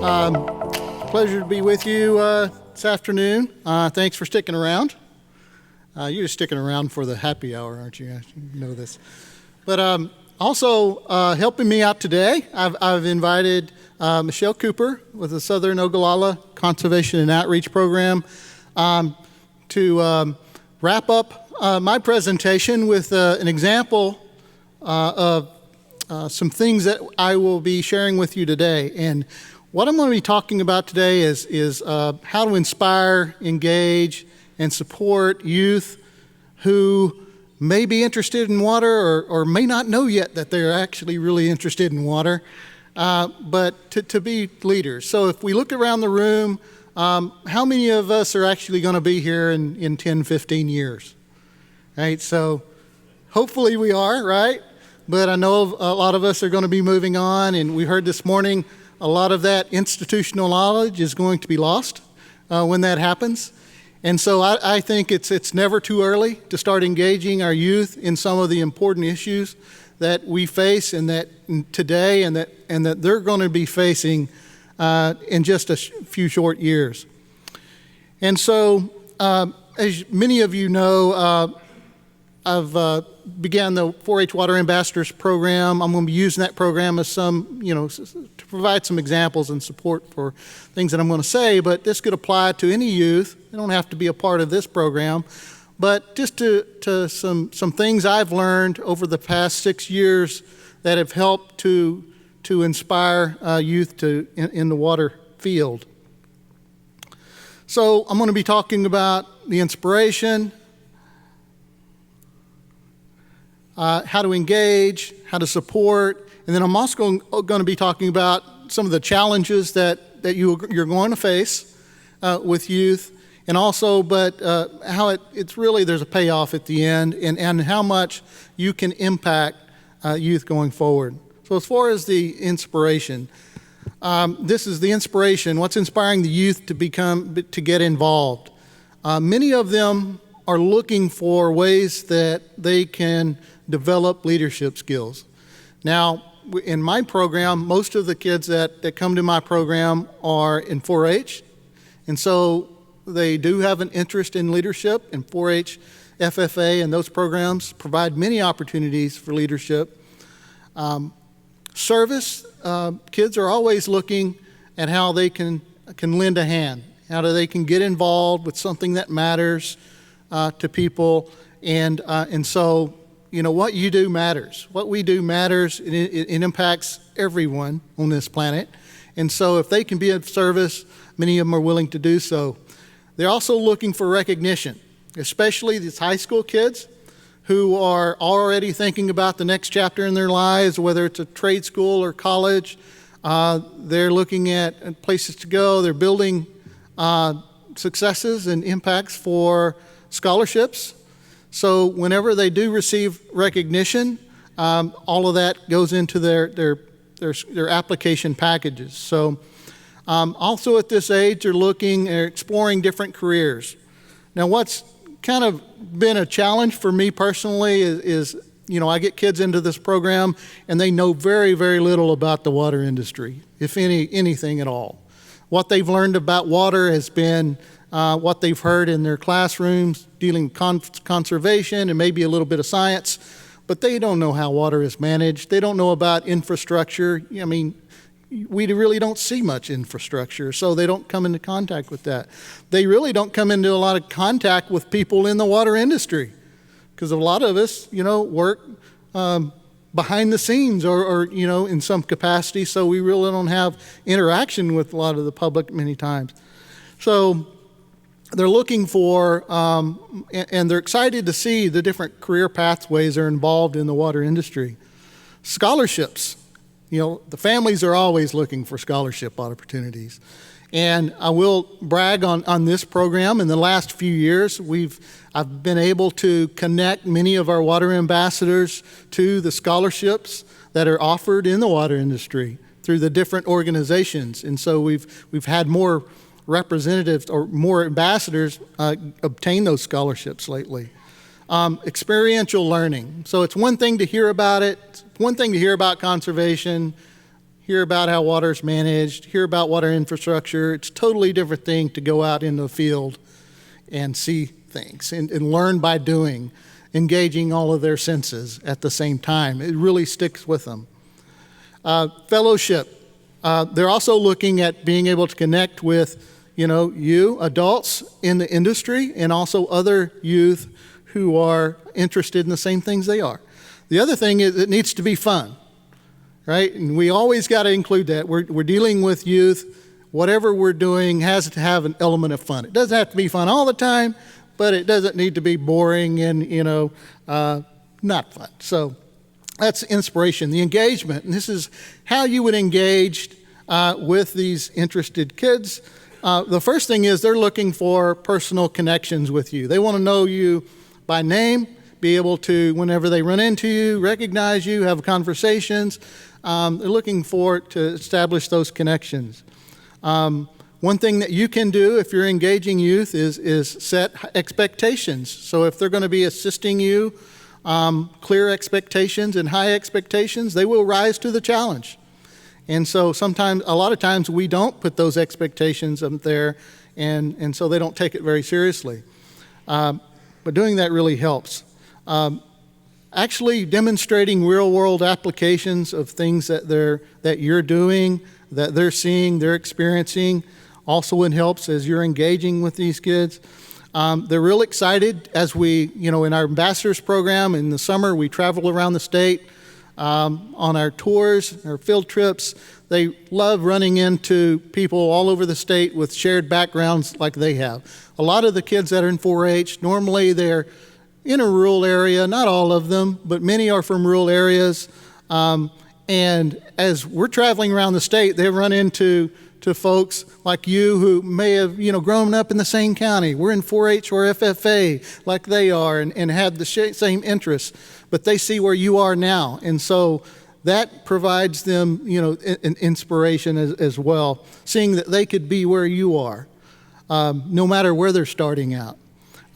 Pleasure to be with you this afternoon. Thanks for sticking around. You're just sticking around for the happy hour, aren't you? You know this. But also helping me out today, I've invited Michelle Cooper with the Southern Ogallala Conservation and Outreach Program to wrap up my presentation with an example of some things that I will be sharing with you today. And what I'm going to be talking about today is how to inspire, engage, and support youth who may be interested in water or may not know yet that they're actually really interested in water, but to be leaders. So if we look around the room, how many of us are actually going to be here in 10, 15 years? Right? So hopefully we are, right? But I know a lot of us are going to be moving on, and we heard this morning a lot of that institutional knowledge is going to be lost when that happens. And so I think it's never too early to start engaging our youth in some of the important issues that we face today and that they're going to be facing in just a few short years. And so, as many of you know, I've began the 4-H Water Ambassadors program. I'm going to be using that program as to provide some examples and support for things that I'm going to say, but this could apply to any youth. They don't have to be a part of this program, but just to some things I've learned over the past 6 years that have helped to inspire youth in the water field. So I'm going to be talking about the inspiration, how to engage, how to support, and then I'm also going to be talking about some of the challenges that you're going to face with youth, and also, how it's really there's a payoff at the end, and how much you can impact youth going forward. So as far as the inspiration, this is the inspiration. What's inspiring the youth to get involved? Many of them are looking for ways that they can develop leadership skills. Now, in my program, most of the kids that come to my program are in 4-H, and so they do have an interest in leadership, and 4-H, FFA, and those programs provide many opportunities for leadership. Service, kids are always looking at how they can lend a hand, how they can get involved with something that matters to people, and so what you do matters. What we do matters. It impacts everyone on this planet, and so if they can be of service, many of them are willing to do so. They're also looking for recognition, especially these high school kids who are already thinking about the next chapter in their lives, whether it's a trade school or college. They're looking at places to go. They're building successes and impacts for scholarships. So whenever they do receive recognition, all of that goes into their application packages. So also at this age, they're exploring different careers. Now, what's kind of been a challenge for me personally is I get kids into this program and they know very, very little about the water industry, if anything at all. What they've learned about water has been what they've heard in their classrooms, dealing with conservation and maybe a little bit of science, but they don't know how water is managed. They don't know about infrastructure. I mean, we really don't see much infrastructure, so they don't come into contact with that. They really don't come into a lot of contact with people in the water industry, because a lot of us, work behind the scenes or in some capacity, so we really don't have interaction with a lot of the public many times. So they're looking for, and they're excited to see the different career pathways that are involved in the water industry. Scholarships. The families are always looking for scholarship opportunities. And I will brag on this program. In the last few years, I've been able to connect many of our water ambassadors to the scholarships that are offered in the water industry through the different organizations. And so we've had more representatives or more ambassadors obtain those scholarships lately. Experiential learning. So it's one thing to hear about it. It's one thing to hear about conservation, hear about how water is managed, hear about water infrastructure. It's a totally different thing to go out in the field and see things and learn by doing, engaging all of their senses at the same time. It really sticks with them. Fellowship. They're also looking at being able to connect with, you adults in the industry and also other youth who are interested in the same things they are. The other thing is it needs to be fun, right? And we always got to include that. We're dealing with youth. Whatever we're doing has to have an element of fun. It doesn't have to be fun all the time, but it doesn't need to be boring and, not fun. So that's inspiration. The engagement, and this is how you would engage with these interested kids. The first thing is they're looking for personal connections with you. They want to know you by name, be able to, whenever they run into you, recognize you, have conversations. They're looking to establish those connections. One thing that you can do if you're engaging youth is set expectations. So if they're going to be assisting you, clear expectations and high expectations, they will rise to the challenge. And so a lot of times we don't put those expectations up there, and so they don't take it very seriously. But doing that really helps. Actually demonstrating real-world applications of things that you're doing, that they're seeing, they're experiencing, also it helps as you're engaging with these kids. They're real excited as we, in our ambassadors program in the summer, we travel around the state on our tours, our field trips. They love running into people all over the state with shared backgrounds like they have. A lot of the kids that are in 4-H, normally they're in a rural area, not all of them, but many are from rural areas. And as we're traveling around the state, they run into folks like you who may have, grown up in the same county. We're in 4-H or FFA like they are and have the same interests, but they see where you are now. And so that provides them, an inspiration as well, seeing that they could be where you are, no matter where they're starting out.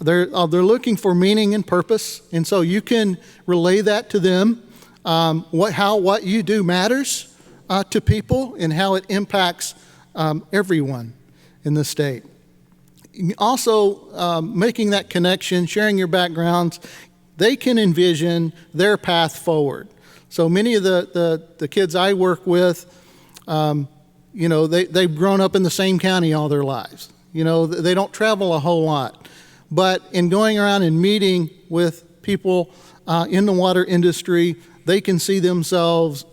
They're looking for meaning and purpose, and so you can relay that to them. What you do matters to people and how it impacts everyone in the state. Also, making that connection, sharing your backgrounds, they can envision their path forward. So many of the kids I work with, they've grown up in the same county all their lives. They don't travel a whole lot. But in going around and meeting with people in the water industry, they can see themselves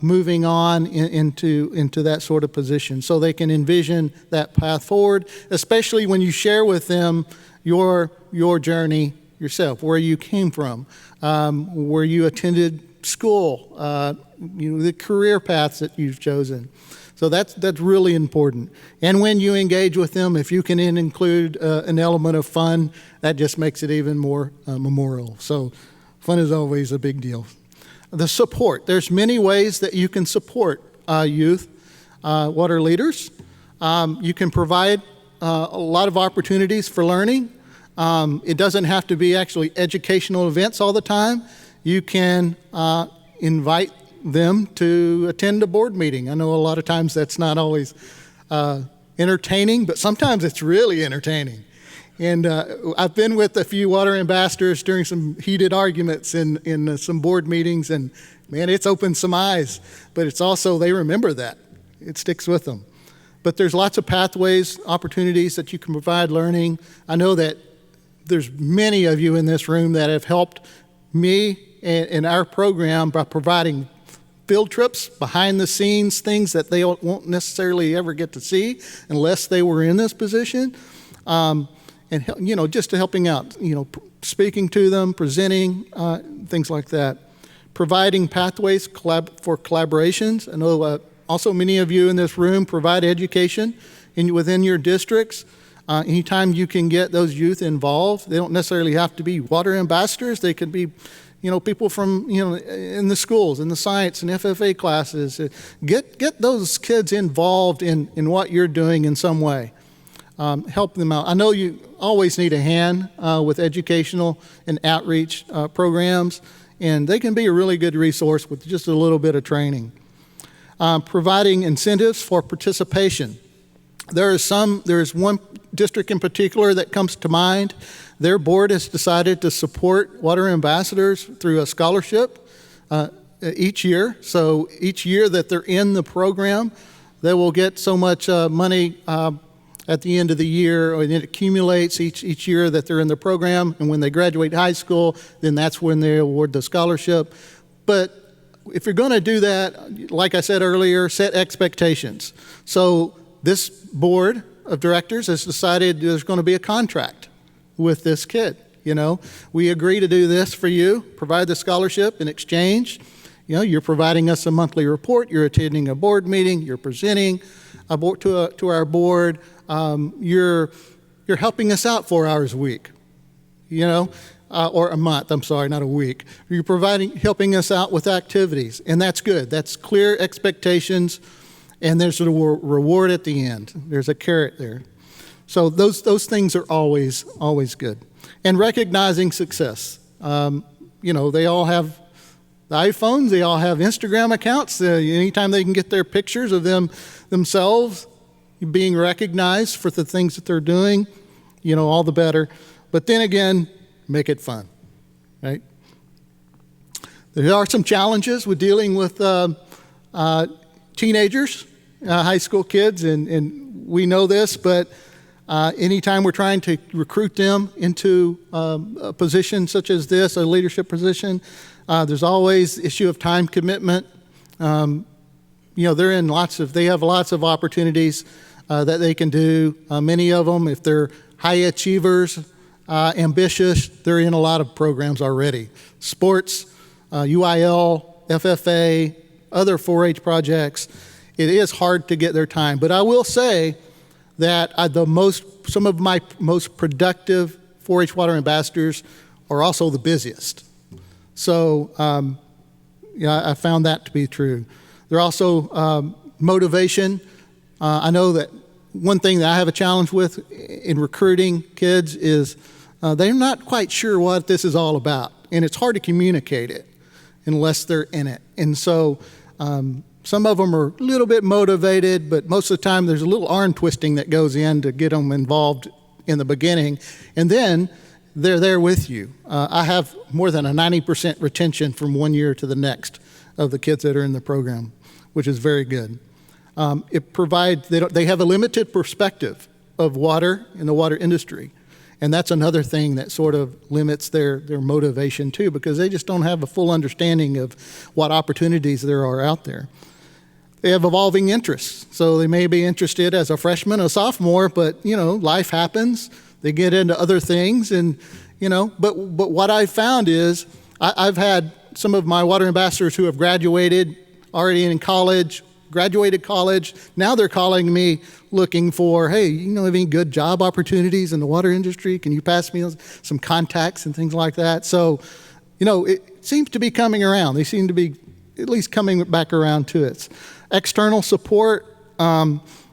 moving on into that sort of position. So they can envision that path forward, especially when you share with them your journey yourself, where you came from, where you attended school, the career paths that you've chosen. So that's really important. And when you engage with them, if you can include an element of fun, that just makes it even more memorial. So fun is always a big deal. The support. There's many ways that you can support youth water leaders. You can provide a lot of opportunities for learning. It doesn't have to be actually educational events all the time. You can invite them to attend a board meeting. I know a lot of times that's not always entertaining, but sometimes it's really entertaining. And I've been with a few water ambassadors during some heated arguments in some board meetings, and man, it's opened some eyes. But it's also, they remember that. It sticks with them. But there's lots of pathways, opportunities that you can provide learning. I know that there's many of you in this room that have helped me and our program by providing field trips, behind the scenes, things that they won't necessarily ever get to see unless they were in this position. And just to helping out, speaking to them, presenting, things like that. Providing pathways for collaborations. I know also many of you in this room provide education within your districts. Anytime you can get those youth involved, they don't necessarily have to be water ambassadors. They could be, people from, in the schools, in the science and FFA classes. Get those kids involved in what you're doing in some way. Help them out. I know you always need a hand with educational and outreach programs, and they can be a really good resource with just a little bit of training. providing incentives for participation. There is one district in particular that comes to mind. Their board has decided to support water ambassadors through a scholarship each year. So each year that they're in the program, they will get so much money at the end of the year, and it accumulates each year that they're in the program. And when they graduate high school, then that's when they award the scholarship. But if you're going to do that, like I said earlier, set expectations. So this board of directors has decided there's going to be a contract with this kid. We agree to do this for you, provide the scholarship in exchange. You're providing us a monthly report, you're attending a board meeting, you're presenting to our board, you're helping us out 4 hours a week, or a month, I'm sorry, not a week. You're helping us out with activities, and that's good. That's clear expectations, and there's a reward at the end. There's a carrot there. So those things are always good. And recognizing success. They all have the iPhones, they all have Instagram accounts. Anytime they can get their pictures of themselves being recognized for the things that they're doing, all the better. But then again, make it fun, right? There are some challenges with dealing with teenagers, high school kids, and we know this, but anytime we're trying to recruit them into a position such as this, a leadership position, there's always issue of time commitment. They have lots of opportunities that they can do. Many of them, if they're high achievers, ambitious, they're in a lot of programs already. Sports, UIL, FFA, other 4-H projects. It is hard to get their time. But I will say that some of my most productive 4-H water ambassadors are also the busiest. So I found that to be true. They're also motivation. I know that one thing that I have a challenge with in recruiting kids is they're not quite sure what this is all about, and it's hard to communicate it unless they're in it. And so some of them are a little bit motivated, but most of the time there's a little arm twisting that goes in to get them involved in the beginning, and then they're there with you. I have more than a 90% retention from 1 year to the next of the kids that are in the program, which is very good. They have a limited perspective of water in the water industry. And that's another thing that sort of limits their motivation too, because they just don't have a full understanding of what opportunities there are out there. They have evolving interests. So they may be interested as a freshman, a sophomore, but life happens. They get into other things, and but what I've found is I've had some of my water ambassadors who have graduated already in college, graduated college. Now they're calling me looking for, hey, have any good job opportunities in the water industry? Can you pass me some contacts and things like that? So, it seems to be coming around. They seem to be at least coming back around to it. External support,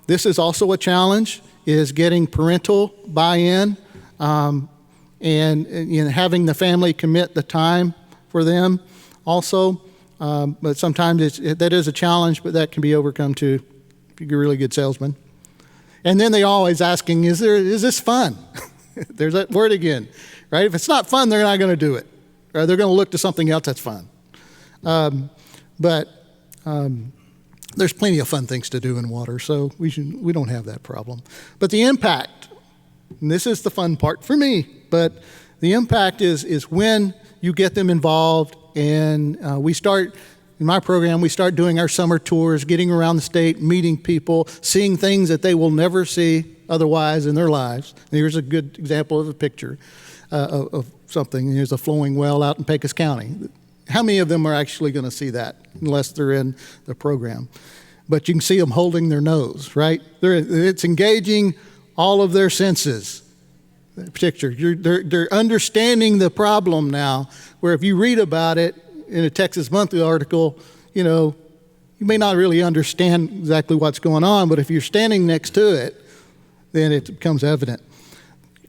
this is also a challenge, is getting parental buy-in and having the family commit the time for them also. But sometimes that is a challenge, but that can be overcome too if you're a really good salesman. And then they're always asking, is this fun? There's that word again, right? If it's not fun, they're not going to do it. Or they're going to look to something else that's fun. But there's plenty of fun things to do in water, so we don't have that problem. But the impact, and this is the fun part for me, but the impact is when you get them involved, and in my program, we start doing our summer tours, getting around the state, meeting people, seeing things that they will never see otherwise in their lives. And here's a good example of a picture of something. Here's a flowing well out in Pecos County. How many of them are actually going to see that unless they're in the program? But you can see them holding their nose, right? It's engaging all of their senses. Picture. They're understanding the problem now, where if you read about it in a Texas Monthly article, you may not really understand exactly what's going on, but if you're standing next to it, then it becomes evident.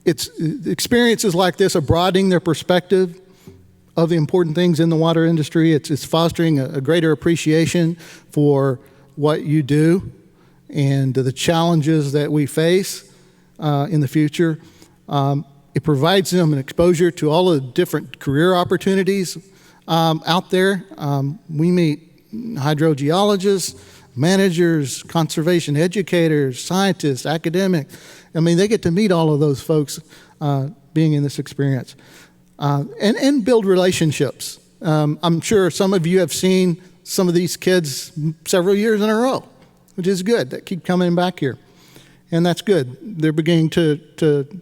It's experiences like this are broadening their perspective of the important things in the water industry. It's fostering a greater appreciation for what you do and the challenges that we face in the future. It provides them an exposure to all the different career opportunities out there. We meet hydrogeologists, managers, conservation educators, scientists, academics. I mean, they get to meet all of those folks being in this experience and build relationships. I'm sure some of you have seen some of these kids several years in a row, which is good. They keep coming back here. And that's good. They're beginning to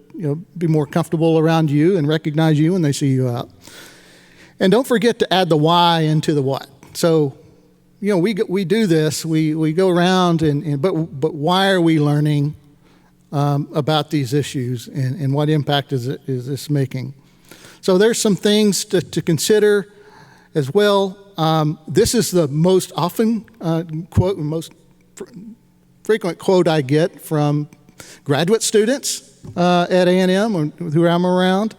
be more comfortable around you and recognize you when they see you out. And don't forget to add the why into the what. So, we do this. We go around, but why are we learning about these issues and what impact is this making? So there's some things to consider as well. This is the most often quote, most frequent quote I get from graduate students at A&M who I'm around,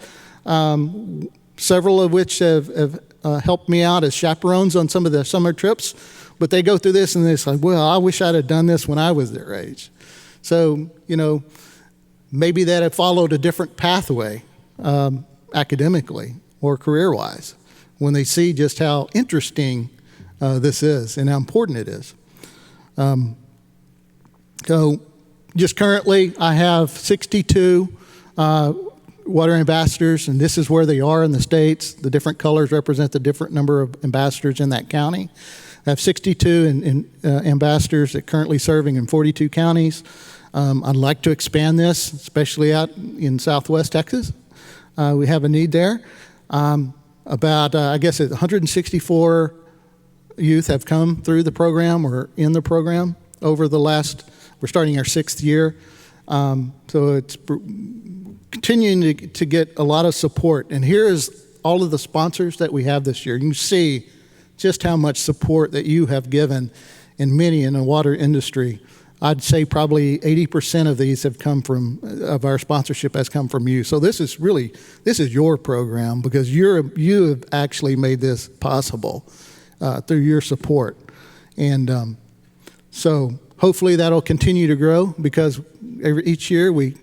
several of which have helped me out as chaperones on some of the summer trips. But they go through this and they're like, well, I wish I'd have done this when I was their age. So, maybe that had followed a different pathway academically or career-wise when they see just how interesting this is and how important it is. So just currently, I have 62 water ambassadors, and this is where they are in the states. The different colors represent the different number of ambassadors in that county. I have 62 ambassadors that are currently serving in 42 counties. I'd like to expand this, especially out in Southwest Texas. We have a need there. About 164 youth have come through the program or in the program over the last. We're starting our 6th year, so it's continuing to get a lot of support. And here is all of the sponsors that we have this year. You can see just how much support that you have given, and many in the water industry. I'd say probably 80% of these of our sponsorship has come from you. So this is your program because you have actually made this possible through your support. And so hopefully that'll continue to grow because each year we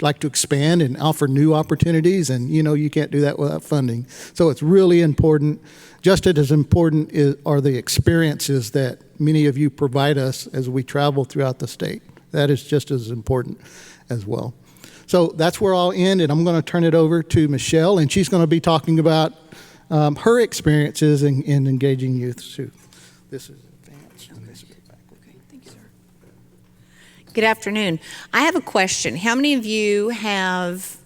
like to expand and offer new opportunities, and you can't do that without funding. So it's really important. Just as important are the experiences that many of you provide us as we travel throughout the state. That is just as important as well. So that's where I'll end, and I'm going to turn it over to Michelle, and she's going to be talking about her experiences in engaging youth too. This is advanced. And this is back. Okay, thank you, sir. Good afternoon. I have a question. How many of you have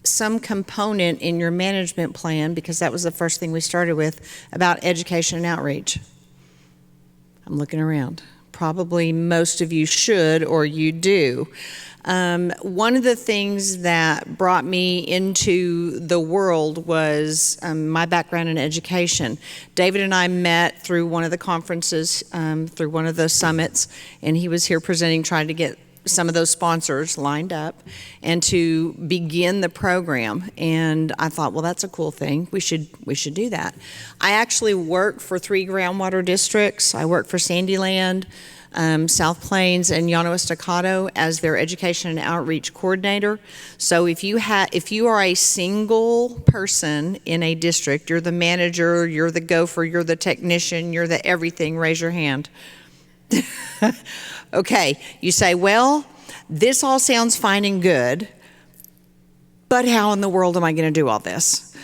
some component in your management plan, because that was the first thing we started with, about education and outreach? I'm looking around. Probably most of you should, or you do. One of the things that brought me into the world was my background in education. David and I met through one of the conferences, through one of the summits, and he was here presenting, trying to get some of those sponsors lined up and to begin the program. And I thought, well, that's a cool thing. We should do that. I actually work for 3 groundwater districts. I work for Sandyland, South Plains, and Llano Estacado as their education and outreach coordinator. So if you are a single person in a district, you're the manager, you're the gopher, you're the technician, you're the everything, raise your hand. Okay, you say, well, this all sounds fine and good, but how in the world am I going to do all this?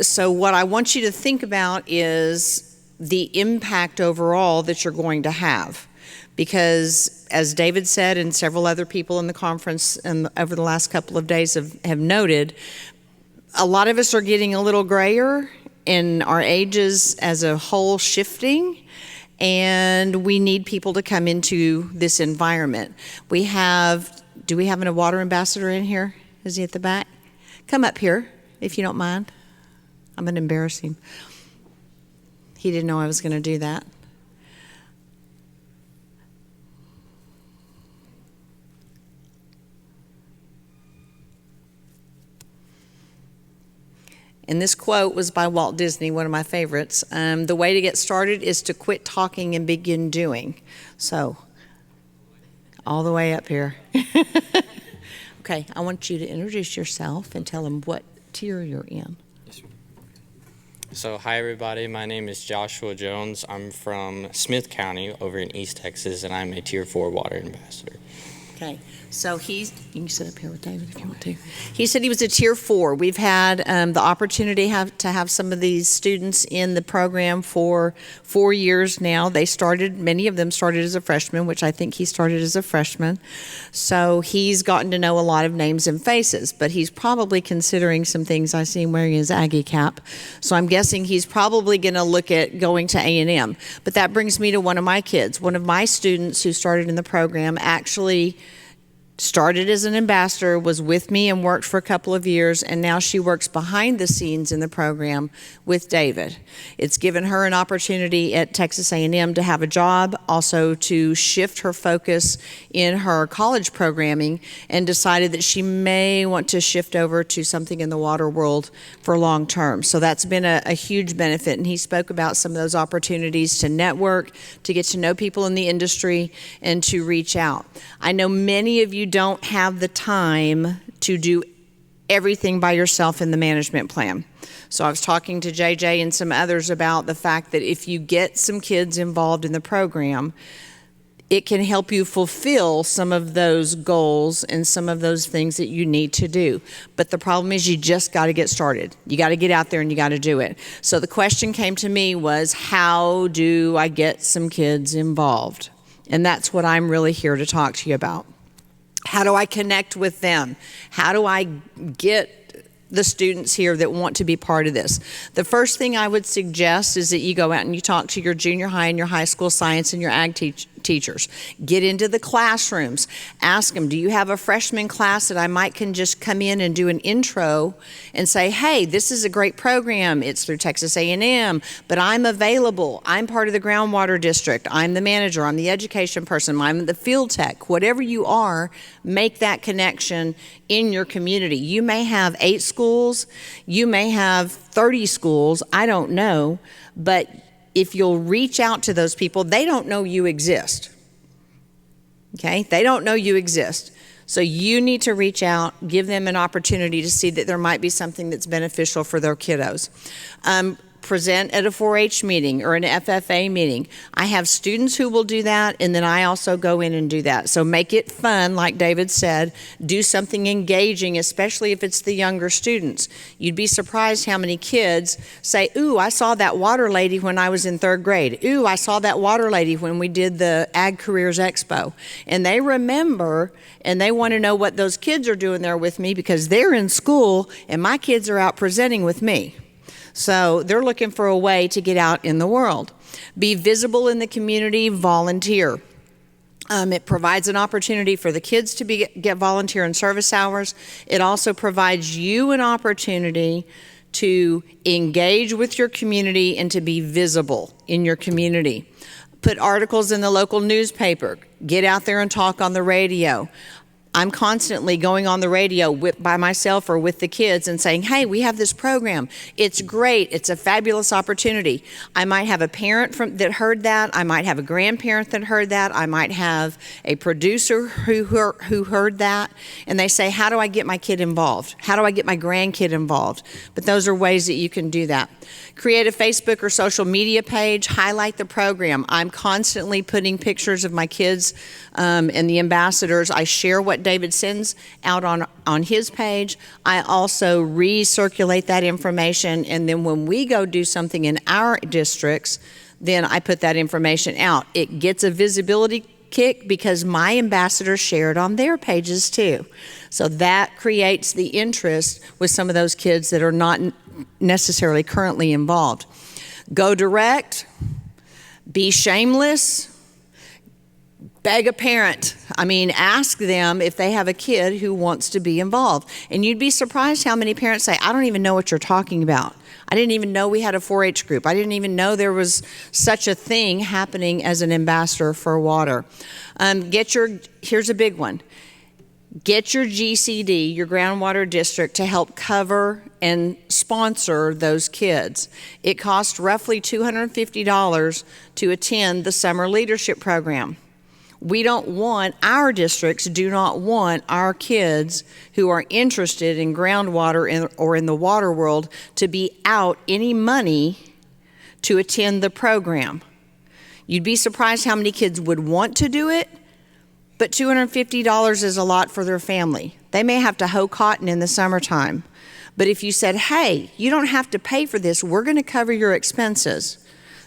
So what I want you to think about is the impact overall that you're going to have. Because as David said, and several other people in the conference and over the last couple of days have noted, a lot of us are getting a little grayer and our ages as a whole shifting. And we need people to come into this environment. Do we have a water ambassador in here? Is he at the back? Come up here, if you don't mind. I'm going to embarrass him. He didn't know I was going to do that. And this quote was by Walt Disney, one of my favorites. The way to get started is to quit talking and begin doing. So, all the way up here. Okay, I want you to introduce yourself and tell them what tier you're in. So, hi everybody, my name is Joshua Jones. I'm from Smith County over in East Texas, and I'm a Tier 4 water ambassador. Okay, so you can sit up here with David if you want to. He said he was a Tier 4. We've had the opportunity to have some of these students in the program for 4 years now. Many of them started as a freshman, which I think he started as a freshman. So he's gotten to know a lot of names and faces, but he's probably considering some things. I see him wearing his Aggie cap. So I'm guessing he's probably going to look at going to A&M. But that brings me to one of my kids. One of my students who started in the program actually started as an ambassador, was with me and worked for a couple of years, and now she works behind the scenes in the program with David. It's given her an opportunity at Texas A&M to have a job, also to shift her focus in her college programming, and decided that she may want to shift over to something in the water world for long term. So that's been a huge benefit, and he spoke about some of those opportunities to network, to get to know people in the industry, and to reach out. I know many of you don't have the time to do everything by yourself in the management plan. So I was talking to JJ and some others about the fact that if you get some kids involved in the program, it can help you fulfill some of those goals and some of those things that you need to do. But the problem is you just got to get started. You got to get out there and you got to do it. So the question came to me was, how do I get some kids involved? And that's what I'm really here to talk to you about. How do I connect with them? How do I get the students here that want to be part of this? The first thing I would suggest is that you go out and you talk to your junior high and your high school science and your ag teachers. Get into the classrooms. Ask them, do you have a freshman class that I might can just come in and do an intro and say, hey, this is a great program. It's through Texas A&M, but I'm available. I'm part of the groundwater district. I'm the manager. I'm the education person. I'm the field tech. Whatever you are, make that connection in your community. You may have 8 schools. You may have 30 schools. I don't know, but if you'll reach out to those people, they don't know you exist. Okay? They don't know you exist. So you need to reach out, give them an opportunity to see that there might be something that's beneficial for their kiddos. Present at a 4-H meeting or an FFA meeting. I have students who will do that, and then I also go in and do that. So make it fun, like David said. Do something engaging, especially if it's the younger students. You'd be surprised how many kids say, ooh, I saw that water lady when I was in 3rd grade. Ooh, I saw that water lady when we did the Ag Careers Expo. And they remember, and they want to know what those kids are doing there with me because they're in school and my kids are out presenting with me. So they're looking for a way to get out in the world. Be visible in the community, volunteer. It provides an opportunity for the kids to get volunteer and service hours. It also provides you an opportunity to engage with your community and to be visible in your community. Put articles in the local newspaper. Get out there and talk on the radio. I'm constantly going on the radio by myself or with the kids and saying, hey, we have this program. It's great. It's a fabulous opportunity. I might have a parent that heard that. I might have a grandparent that heard that. I might have a producer who heard that. And they say, how do I get my kid involved? How do I get my grandkid involved? But those are ways that you can do that. Create a Facebook or social media page. Highlight the program. I'm constantly putting pictures of my kids and the ambassadors. I share what David sends out on his page. I also recirculate that information, and then when we go do something in our districts, then I put that information out. It gets a visibility kick because my ambassadors share it on their pages too. So that creates the interest with some of those kids that are not necessarily currently involved. Go direct, be shameless, beg a parent. Ask them if they have a kid who wants to be involved. And you'd be surprised how many parents say, I don't even know what you're talking about. I didn't even know we had a 4-H group. I didn't even know there was such a thing happening as an ambassador for water. Here's a big one. get your GCD, your groundwater district, to help cover and sponsor those kids. It costs roughly $250 to attend the summer leadership program. We don't want, our districts do not want our kids who are interested in groundwater or in the water world to be out any money to attend the program. You'd be surprised how many kids would want to do it, but $250 is a lot for their family. They may have to hoe cotton in the summertime. But if you said, hey, you don't have to pay for this, we're going to cover your expenses.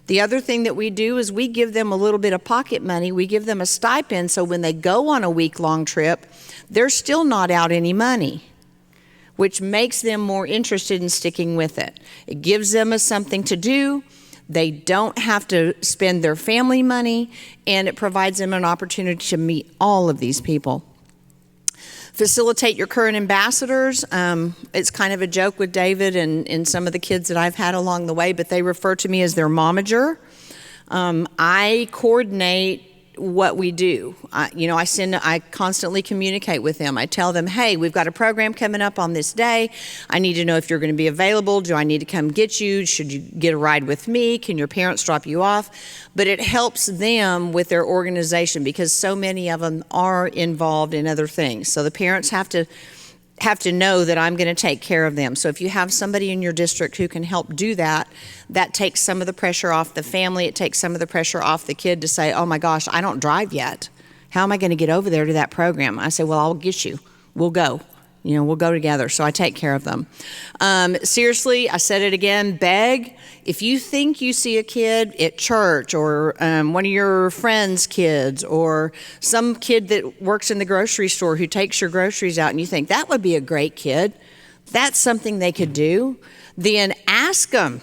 The other thing that we do is we give them a little bit of pocket money. We give them a stipend so when they go on a week-long trip, they're still not out any money, which makes them more interested in sticking with it. It gives them something to do. They don't have to spend their family money, and it provides them an opportunity to meet all of these people. Facilitate your current ambassadors. It's kind of a joke with David and some of the kids that I've had along the way, but they refer to me as their momager. I coordinate what we do. I constantly communicate with them. I tell them, hey, we've got a program coming up on this day. I need to know if you're going to be available. Do I need to come get you? Should you get a ride with me? Can your parents drop you off? But it helps them with their organization because so many of them are involved in other things. So the parents have to know that I'm going to take care of them. So if you have somebody in your district who can help do that, that takes some of the pressure off the family. It takes some of the pressure off the kid to say, oh my gosh, I don't drive yet. How am I going to get over there to that program? I say, well, I'll get you. We'll go. We'll go together. So I take care of them. Seriously, I said it again, beg. If you think you see a kid at church or one of your friends' kids or some kid that works in the grocery store who takes your groceries out and you think that would be a great kid, that's something they could do, then ask them,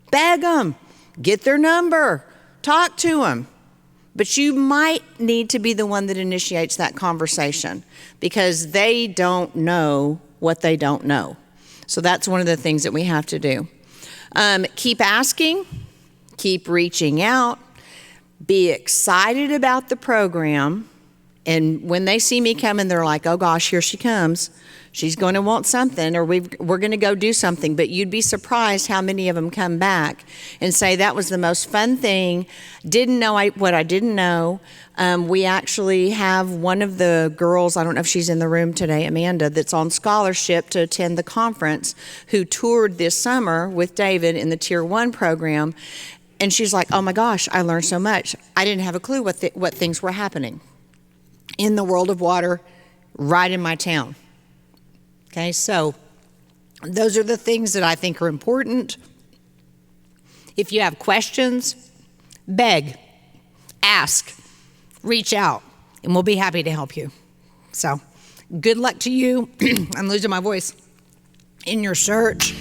beg them, get their number, talk to them. But you might need to be the one that initiates that conversation because they don't know what they don't know. So that's one of the things that we have to do. Keep asking, keep reaching out, be excited about the program. And when they see me coming, they're like, oh gosh, here she comes. She's going to want something, or we're going to go do something. But you'd be surprised how many of them come back and say, that was the most fun thing. Didn't know what I didn't know. We actually have one of the girls, I don't know if she's in the room today, Amanda, that's on scholarship to attend the conference, who toured this summer with David in the Tier 1 program. And she's like, oh my gosh, I learned so much. I didn't have a clue what things were happening in the world of water right in my town. Okay, so those are the things that I think are important. If you have questions, beg, ask, reach out, and we'll be happy to help you. So good luck to you. I'm losing my voice. In your search